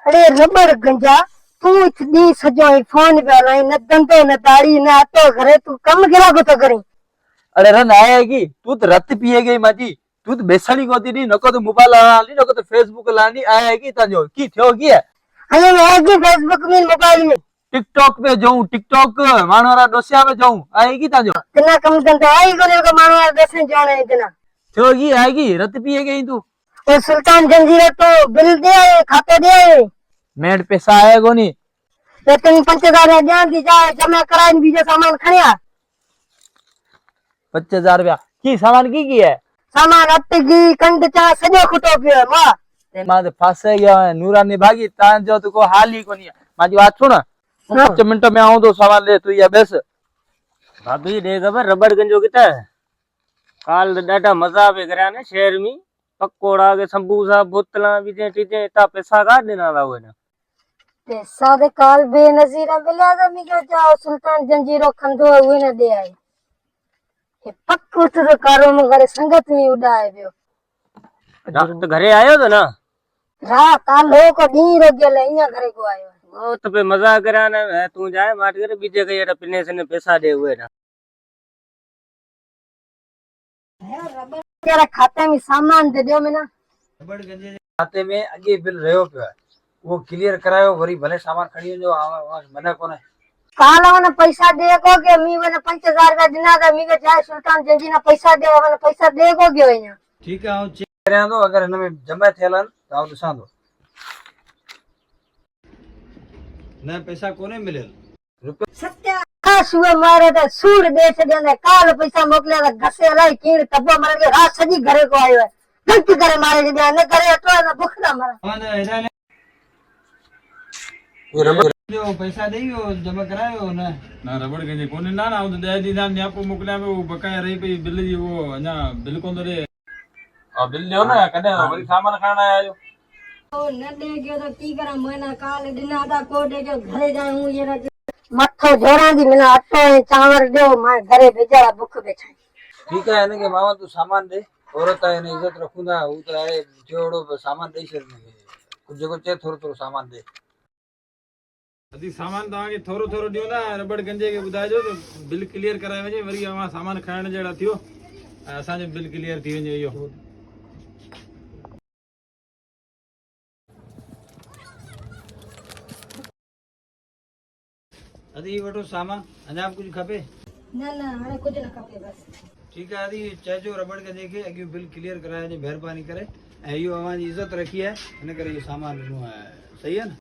अरे रबड़ गंजा तू दी सजो फोन पे लाई न धंधो न दाड़ी न आतो घरे तू कम गिरा को तो करी। अरे रन आएगी तू तो रत पिए गई माजी। तू तो बेसणी कोती नी नको तो मोबाइल लानी नको तो फेसबुक लानी आएगी तजो की थियो की है। अरे मैं आएगी फेसबुक में मोबाइल में टिकटॉक पे जाऊं टिकटॉक मानोरा डोसिया में जाऊं आएगी तजो इतना कम धंधो आई को को मानो दसन जाने इतना थियो की आएगी रत पिए गई तू। ओ सुल्तान जंजीर तो बिल दे खाते दे मेड पैसा आएगो नी तो तुम 5000 ध्यान दी जाए जमा कराइन बीजो सामान खणिया 50,000 रुपया की सामान की है सामान अटगी कंड चा सजो खुटो पियो मां मां तो फंसे गया है नूरानी भागी तान जो तुको हाल ही कोनी माजी बात सुन 5 मिनट में आऊं तो सामान ले तू या बेस भाभी दे खबर रबड़ गंजो किता है काल डाटा मजा आवे करा ने शहर में पकोड़ा के समोसा बोतला बीजे चीजें इतना पैसा का देना था वो ना पैसा दे काल बेनजीरा मिला था मी के जाओ सुल्तान जंजीरो खंदो हुए न दे आई ये पक्को तो कारो में घरे संगत में उड़ाए बियो तो घरे आयो तो ना रा काल लो को दी रो गेले इया घरे को आयो वो तो पे मजा करा ने तू जाए मार करे बीजे के ये पिने से ने पैसा दे हुए ना तेरा खाते में सामान दे दो मैं ना रबड़ गंजे खाते में अगे बिल रहो पे वो क्लियर करायो वरी भले सामान खड़ी जो मने कोने काल वन पैसा दे को के मी वन 5000 का दिना था मी के जाए सुल्तान जंजी ना पैसा दे वन पैसा दे को गयो इया ठीक है चेक करया दो अगर इनमें जमा थेलन तो आओ दिसा दो न पैसा कोने मिलेल रुपया सत्या का सुबह मारे तो सूर दे से देने काल पैसा मोकले तो घसे लाई कीड़ तब्बो मर के रात सजी घरे को आयो है गलती करे मारे दे न करे तो ना भूखना मरा ये रबड़ जो पैसा देयो जमा करायो ना रबड़ गंजे कोने ना ना दे दी ना न्यापो मोकल्या में वो बकाया रही पे बिल जी वो अना बिल कोन दे आ बिल लियो ना कने वरी सामान खाना आयो ओ न दे गयो तो की करा मना काल दिना दा को दे जो घरे जाए हूं ये मथो जोड़ा दी मना अटो चावल दो मां घरे बेचारा भूख बैठा ठीक है इनके मामा तू सामान दे औरत है ने इज्जत रखूंगा उ तो है जोड़ो सामान दे छे कुछ जगह चे थोड़ो थोड़ो सामान दे अदी सामान तो आगे थोरो थोरो दियो ना रबड़ गंजे के बुधाए जो तो बिल क्लियर कराए वजे वरी वहां सामान खाण जेड़ा थियो असा जो बिल क्लियर थी वजे यो अदी वठो सामान अना कुछ खपे ना ना हाणे कुछ न खपे बस ठीक है अदी चेजो रबड़ के देखे अगे बिल क्लियर कराए जे मेहरबानी करे ए यो अवां जी इज्जत रखी है इन करे यो सामान ॾिनो है सही है ना।